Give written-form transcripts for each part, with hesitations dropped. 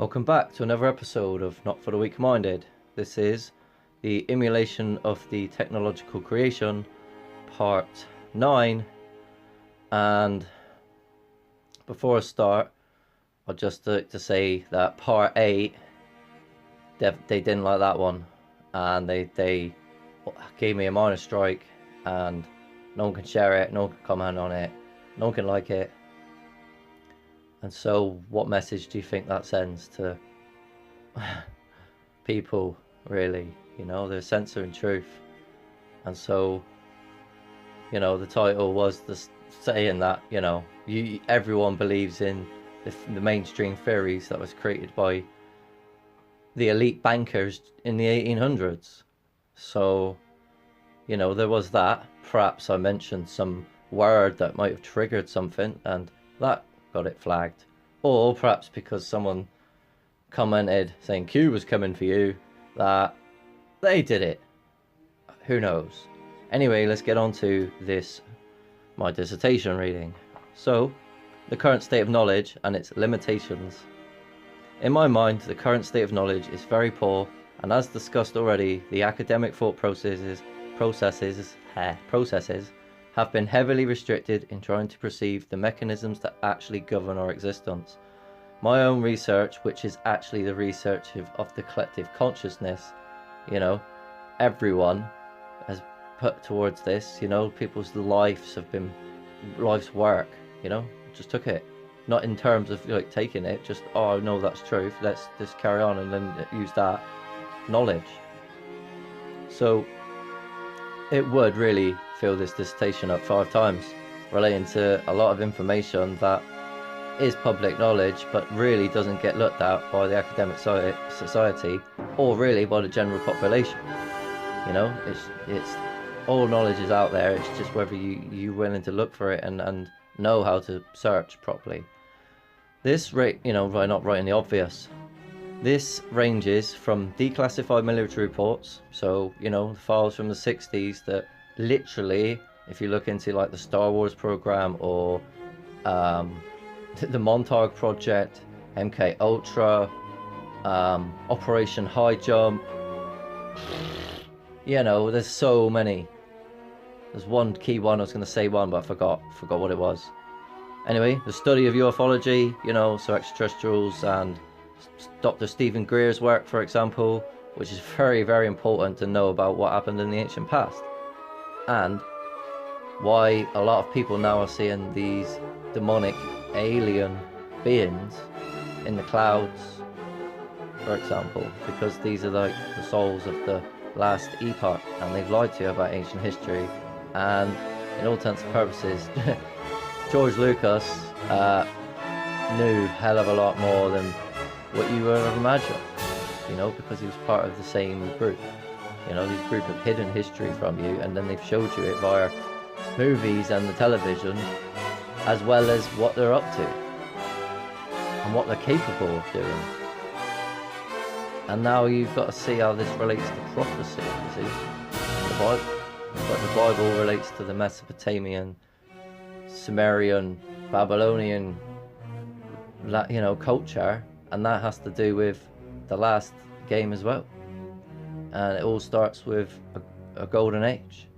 Welcome back to another episode of Not for the Weak-Minded. This is the emulation of the technological creation, part 9. And before I start, I'd just like to say that part 8, they didn't like that one. And they gave me a minor strike, and no one can share it, no one can comment on it, no one can like it. And so what message do you think that sends to people, really? You know, they're censoring truth. And so, you know, the title was saying that, you know, everyone believes in the mainstream theories that was created by the elite bankers in the 1800s. So, you know, there was that. Perhaps I mentioned some word that might have triggered something, and that got it flagged. Or perhaps because someone commented saying Q was coming for you, that they did it. Who knows? Anyway, let's get on to my dissertation reading. So, the current state of knowledge and its limitations. In my mind, the current state of knowledge is very poor, and as discussed already, the academic thought processes have been heavily restricted in trying to perceive the mechanisms that actually govern our existence. My own research, which is actually the research of the collective consciousness, you know, everyone has put towards this, you know, people's lives have been, life's work, you know, just took it. Not in terms of like taking it, just, oh no, that's truth, let's just carry on and then use that knowledge. So it would really fill this dissertation up 5 times, relating to a lot of information that is public knowledge but really doesn't get looked at by the academic society or really by the general population. You know, it's all knowledge is out there, it's just whether you're willing to look for it and know how to search properly. This you know, by not writing the obvious, this ranges from declassified military reports, so, you know, the files from the 60s that literally, if you look into like the Star Wars program or the Montauk Project, MK Ultra, Operation High Jump, you know, there's so many. There's one key one, I was going to say one, but I forgot what it was. Anyway, the study of ufology, you know, so extraterrestrials, and Dr. Stephen Greer's work, for example, which is very, very important to know about what happened in the ancient past. And why a lot of people now are seeing these demonic alien beings in the clouds, for example, because these are like the souls of the last epoch, and they've lied to you about ancient history. And in all intents and purposes, George Lucas knew a hell of a lot more than what you would have imagined, you know, because he was part of the same group. You know, this group have hidden history from you, and then they've showed you it via movies and the television, as well as what they're up to and what they're capable of doing. And now you've got to see how this relates to prophecy, you see, the Bible. But the Bible relates to the Mesopotamian, Sumerian, Babylonian, you know, culture, and that has to do with the last game as well. And it all starts with a golden age.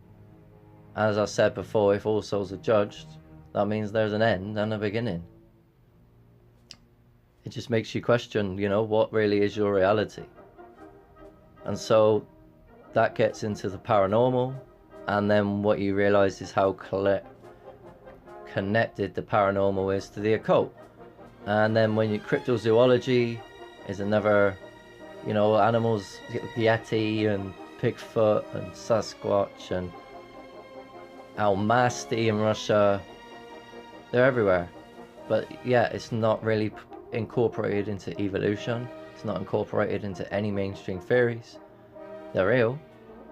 As I said before, if all souls are judged, that means there's an end and a beginning. It just makes you question, you know, what really is your reality. And so that gets into the paranormal, and then what you realize is how connected the paranormal is to the occult. And then when cryptozoology is another, you know, animals, Yeti and Bigfoot and Sasquatch and Almasty in Russia, they're everywhere. But yeah, it's not really incorporated into evolution. It's not incorporated into any mainstream theories. They're real.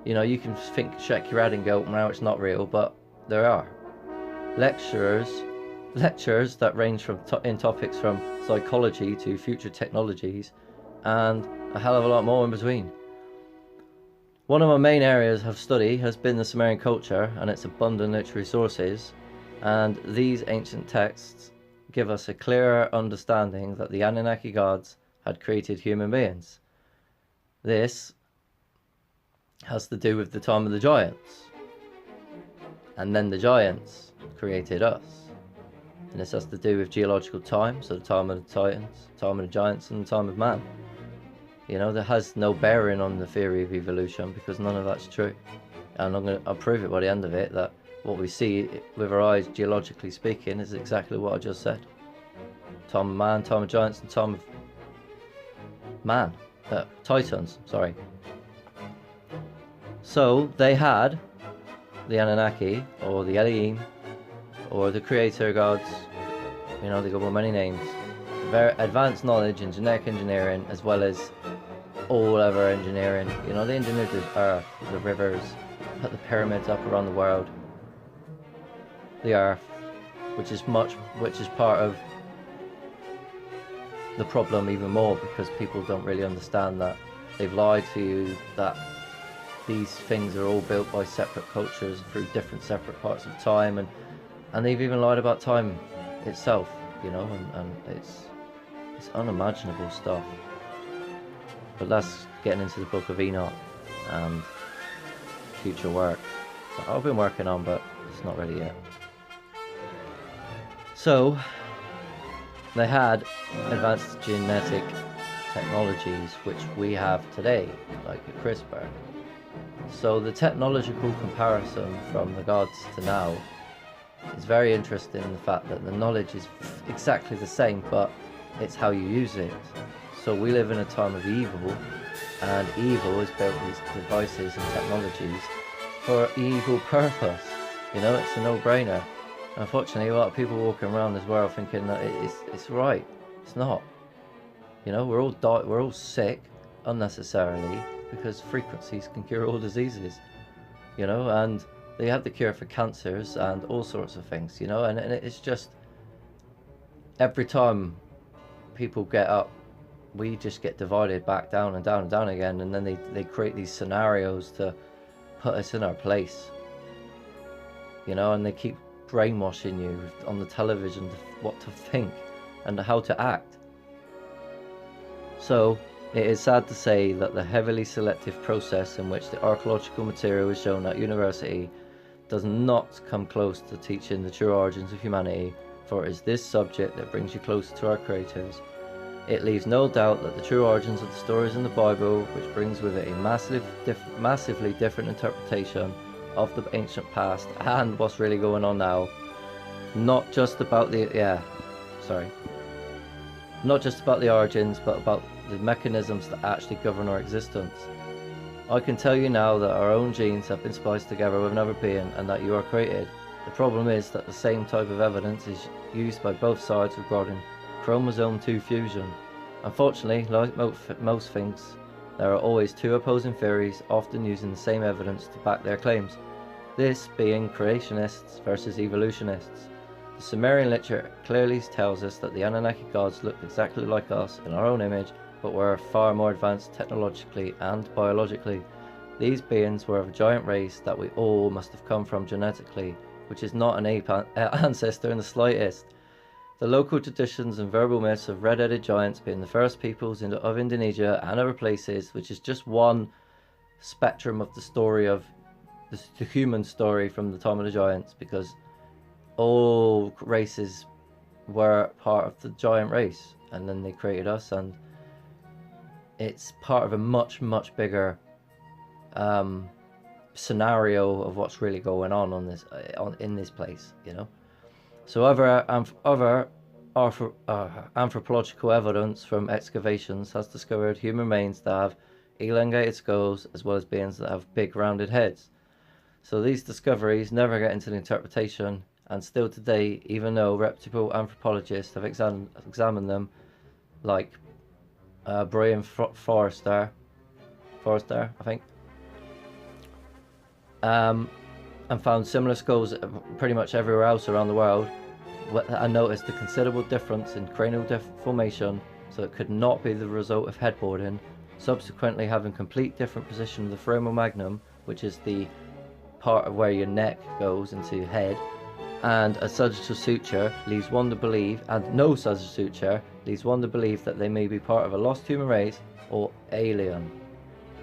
You know, you can shake your head and go, no, it's not real, but there are. Lectures that range from in topics from psychology to future technologies, and a hell of a lot more in between. One of my main areas of study has been the Sumerian culture and its abundant literary sources, and these ancient texts give us a clearer understanding that the Anunnaki gods had created human beings. This has to do with the time of the giants. And then the giants created us. And this has to do with geological time, so the time of the Titans, time of the giants, and the time of man. You know, that has no bearing on the theory of evolution, because none of that's true. And I'll prove it by the end of it, that what we see with our eyes, geologically speaking, is exactly what I just said. Time of man, time of giants, and time of man. Titans, sorry. So, they had the Anunnaki, or the Elohim, or the creator gods, you know, they go by many names. Very advanced knowledge in genetic engineering, as well as all other engineering. You know, they engineered the earth, the rivers, put the pyramids up around the world. The earth, which is part of the problem even more, because people don't really understand that they've lied to you that these things are all built by separate cultures through different separate parts of time, and they've even lied about time itself, you know, and it's unimaginable stuff. But that's getting into the Book of Enoch and future work that I've been working on, but it's not ready yet. So they had advanced genetic technologies which we have today, like a CRISPR. So the technological comparison from the gods to now is very interesting in the fact that the knowledge is exactly the same, but it's how you use it. So we live in a time of evil, and evil has built these devices and technologies for evil purpose. You know, it's a no-brainer. Unfortunately, a lot of people walking around as well thinking that it's right. It's not. You know, we're all sick unnecessarily, because frequencies can cure all diseases. You know, and they have the cure for cancers and all sorts of things, you know, and it's just every time people get up, we just get divided back down and down and down again, and then they create these scenarios to put us in our place, you know, and they keep brainwashing you on the television what to think and how to act. So it is sad to say that the heavily selective process in which the archaeological material is shown at university does not come close to teaching the true origins of humanity, for it is this subject that brings you closer to our creators. It leaves no doubt that the true origins of the stories in the Bible, which brings with it a massively different interpretation of the ancient past and what's really going on now, not just about the origins, but about the mechanisms that actually govern our existence. I can tell you now that our own genes have been spliced together with another being, and that you are created. The problem is that the same type of evidence is used by both sides regarding chromosome 2 fusion. Unfortunately, like most things, there are always two opposing theories, often using the same evidence to back their claims. This being creationists versus evolutionists. The Sumerian literature clearly tells us that the Anunnaki gods looked exactly like us in our own image, but were far more advanced technologically and biologically. These beings were of a giant race that we all must have come from genetically, which is not an ape ancestor in the slightest. The local traditions and verbal myths of red-headed giants being the first peoples of Indonesia and other places, which is just one spectrum of the story of the human story from the time of the giants, because all races were part of the giant race, and then they created us, and it's part of a much bigger scenario of what's really going on in this place, you know. So other anthropological evidence from excavations has discovered human remains that have elongated skulls, as well as beings that have big rounded heads. So these discoveries never get into the interpretation, and still today, even though reputable anthropologists have examined them, like Brian Forrester, I think, and found similar skulls pretty much everywhere else around the world, and noticed a considerable difference in cranial formation, so it could not be the result of headboarding, subsequently having complete different position of the foramen magnum, which is the part of where your neck goes into your head, and a sagittal suture leaves one to believe, and no sagittal suture leaves one to believe that they may be part of a lost human race or alien.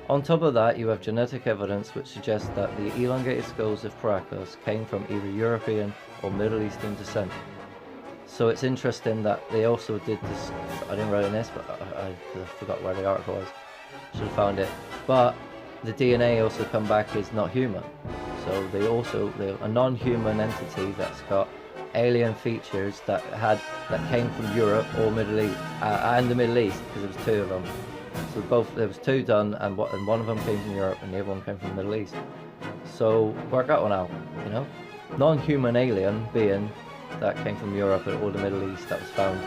On top of that, you have genetic evidence which suggests that the elongated skulls of Paracos came from either European or Middle Eastern descent. So it's interesting that they also did this. I didn't write in this, but I forgot where the article was. Should have found it. But the DNA also come back is not human. So they're a non-human entity that's got alien features that came from Europe or Middle East and the Middle East, because there was two of them. So there was two done, and one of them came from Europe and the other one came from the Middle East. So work that one out, you know. Non-human alien being that came from Europe or the Middle East that was found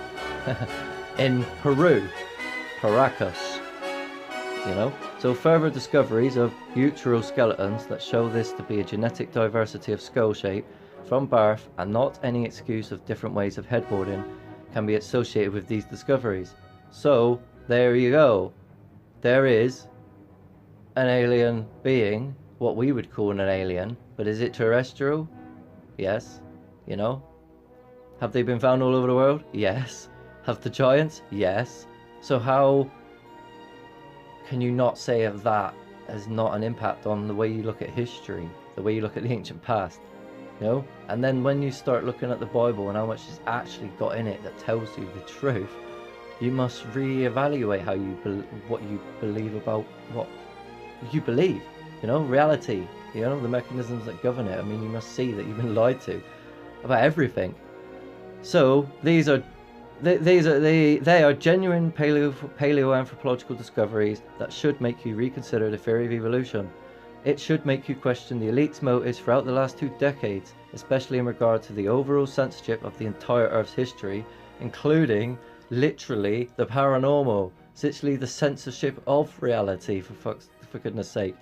in Peru, Paracos. You know, so further discoveries of uteral skeletons that show this to be a genetic diversity of skull shape from birth and not any excuse of different ways of headboarding can be associated with these discoveries. So there you go. There is an alien being, what we would call an alien, but is it terrestrial? Yes. You know, have they been found all over the world? Yes. Have the giants? Yes. So how can you not say of that as not an impact on the way you look at history, the way you look at the ancient past, you know? And then when you start looking at the Bible and how much it's actually got in it that tells you the truth, you must reevaluate what you believe about what you believe, you know, reality, you know, the mechanisms that govern it. I mean, you must see that you've been lied to about everything. So they are genuine paleoanthropological discoveries that should make you reconsider the theory of evolution. It should make you question the elite's motives throughout the last 2 decades, especially in regard to the overall censorship of the entire Earth's history, including literally the paranormal, literally the censorship of reality, for goodness sake,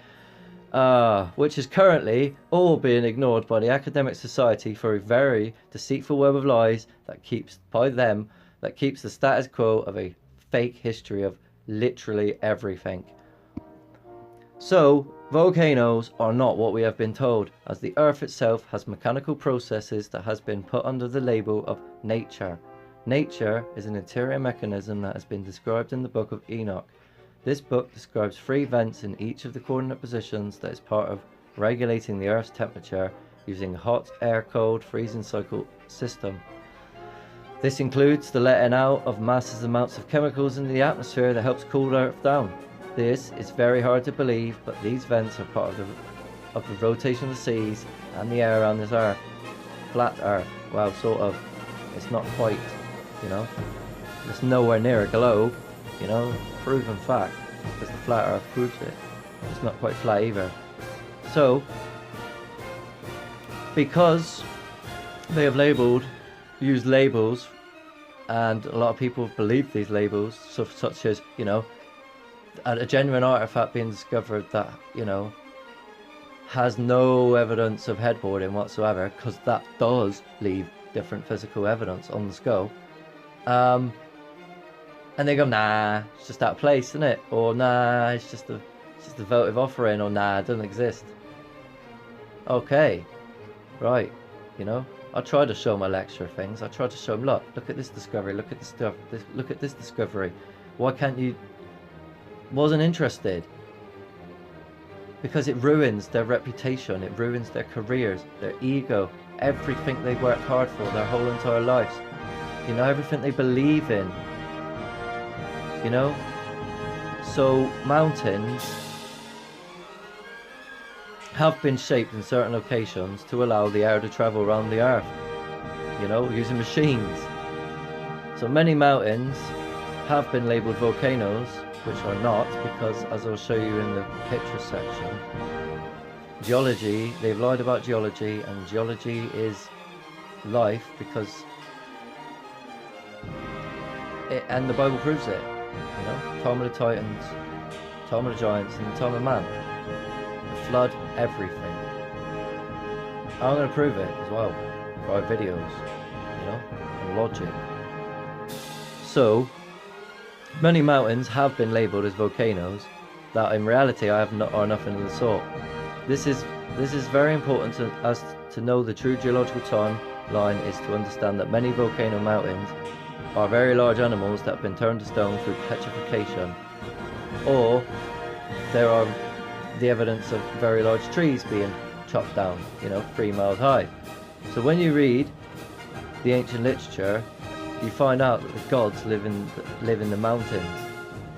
which is currently all being ignored by the academic society for a very deceitful web of lies that keeps the status quo of a fake history of literally everything. So, volcanoes are not what we have been told, as the Earth itself has mechanical processes that has been put under the label of nature. Nature is an interior mechanism that has been described in the Book of Enoch. This book describes 3 vents in each of the coordinate positions that is part of regulating the Earth's temperature using a hot, air, cold, freezing cycle system. This includes the letting out of massive amounts of chemicals into the atmosphere that helps cool the Earth down. This is very hard to believe, but these vents are part of the rotation of the seas and the air around this Earth. Flat Earth, well, sort of. It's not quite, you know. It's nowhere near a globe, you know. Proven fact, because the flat Earth proves it. It's not quite flat either. So, because they have used labels, and a lot of people believe these labels, such as, you know, a genuine artifact being discovered that, you know, has no evidence of headboarding whatsoever, because that does leave different physical evidence on the skull. And they go, nah, it's just out of place, isn't it? Or nah, it's just a votive offering, or nah, it doesn't exist. Okay, right, you know, I try to show my lecturer things. I try to show them, look at this discovery, look at this stuff, look at this discovery. Why can't you? Wasn't interested. Because it ruins their reputation, it ruins their careers, their ego, everything they worked hard for their whole entire lives. You know, everything they believe in. You know? So mountains have been shaped in certain locations to allow the air to travel around the Earth, you know, using machines. So many mountains have been labelled volcanoes, which are not, because as I'll show you in the picture section, geology, they've lied about geology, and geology is life, because and the Bible proves it, you know, time of the Titans, time of the Giants, and the time of man. Flood, everything. I'm going to prove it as well by videos, you know, and logic. So many mountains have been labelled as volcanoes that in reality are nothing of the sort. This is very important to us to know the true geological time line is to understand that many volcano mountains are very large animals that have been turned to stone through petrification, or there are the evidence of very large trees being chopped down, 3 miles high. So when you read the ancient literature, you find out that the gods live in the mountains.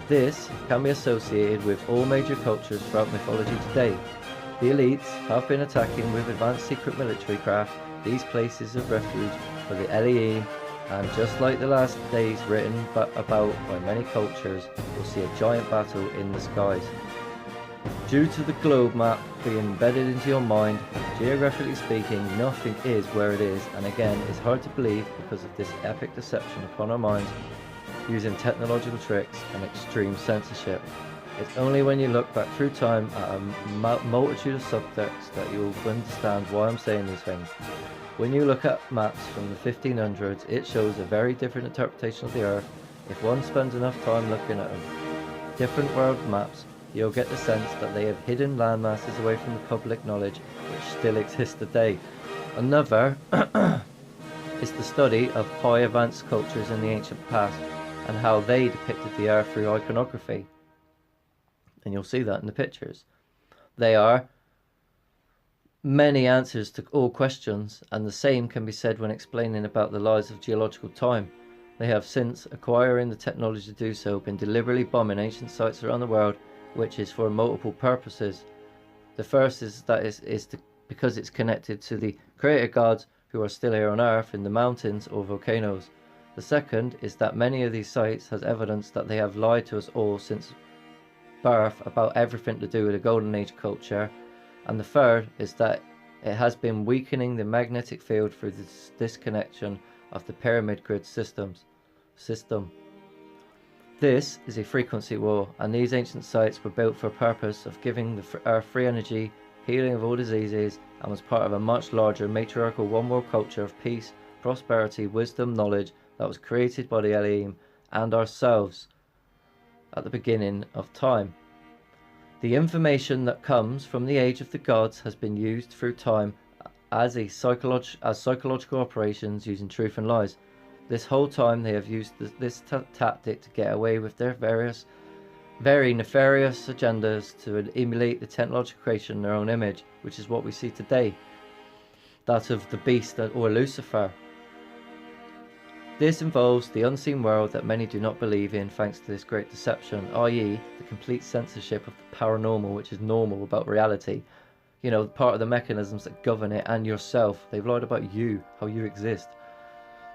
This can be associated with all major cultures throughout mythology today. The elites have been attacking with advanced secret military craft these places of refuge for the LEE, and just like the last days written about by many cultures, you'll see a giant battle in the skies. Due to the globe map being embedded into your mind, geographically speaking, nothing is where it is, and again, it's hard to believe because of this epic deception upon our minds using technological tricks and extreme censorship. It's only when you look back through time at a multitude of subtext that you will understand why I'm saying these things. When you look at maps from the 1500s, it shows a very different interpretation of the Earth. If one spends enough time looking at different world maps, you'll get the sense that they have hidden landmasses away from the public knowledge which still exist today. Another is the study of high advanced cultures in the ancient past and how they depicted the Earth through iconography. And you'll see that in the pictures. They are many answers to all questions, and the same can be said when explaining about the lies of geological time. They have, since acquiring the technology to do so, been deliberately bombing ancient sites around the world, which is for multiple purposes. The first is that because it's connected to the creator gods who are still here on Earth in the mountains or volcanoes. The second is that many of these sites has evidence that they have lied to us all since birth about everything to do with the Golden Age culture. And the third is that it has been weakening the magnetic field through this disconnection of the pyramid grid system. This is a frequency war, and these ancient sites were built for a purpose of giving the Earth free energy, healing of all diseases, and was part of a much larger matriarchal one world culture of peace, prosperity, wisdom, knowledge that was created by the Elohim and ourselves at the beginning of time. The information that comes from the age of the gods has been used through time as psychological operations using truth and lies. This whole time they have used this tactic to get away with their very nefarious agendas to emulate the technological creation in their own image, which is what we see today, that of the beast or Lucifer. This involves the unseen world that many do not believe in thanks to this great deception, i.e. the complete censorship of the paranormal, which is normal about reality. Part of the mechanisms that govern it and yourself. They've lied about you, how you exist.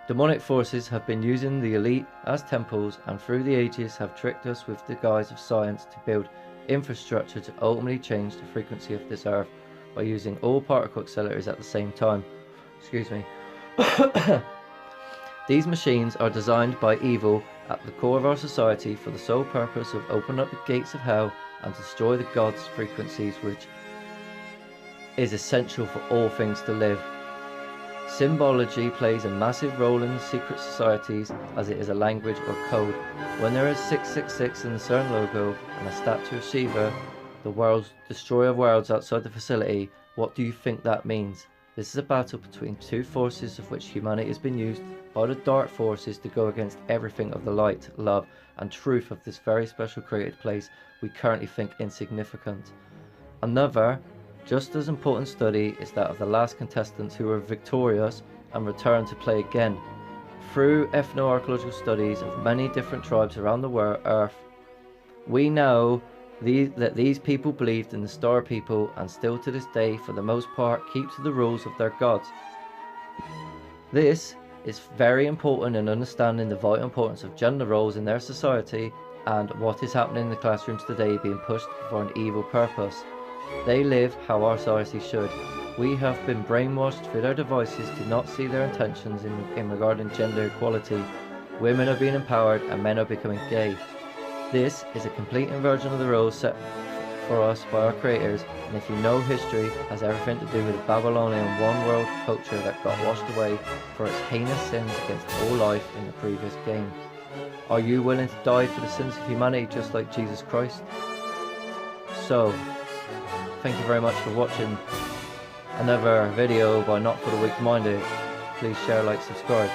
Demonic forces have been using the elite as temples and through the ages have tricked us with the guise of science to build infrastructure to ultimately change the frequency of this earth by using all particle accelerators at the same time. Excuse me. These machines are designed by evil at the core of our society for the sole purpose of opening up the gates of hell and destroy the gods' frequencies, which is essential for all things to live. Symbology plays a massive role in secret societies as it is a language or code. When there is 666 in the CERN logo and a statue of Shiva, the world's destroyer of worlds outside the facility, what do you think that means? This is a battle between two forces of which humanity has been used by the dark forces to go against everything of the light, love and truth of this very special created place we currently think insignificant. Another, just as important study is that of the last contestants who were victorious and returned to play again. Through ethno-archaeological studies of many different tribes around the earth, we know that these people believed in the star people and still to this day for the most part keep to the rules of their gods. This is very important in understanding the vital importance of gender roles in their society and what is happening in the classrooms today being pushed for an evil purpose. They live how our society should. We have been brainwashed through their devices to not see their intentions in regarding gender equality. Women are being empowered and men are becoming gay. This is a complete inversion of the rules set for us by our creators, and if you know history, has everything to do with the Babylonian one-world culture that got washed away for its heinous sins against all life in the previous game. Are you willing to die for the sins of humanity just like Jesus Christ? So, thank you very much for watching another video by Not For The Weak Minded. please share, like, subscribe.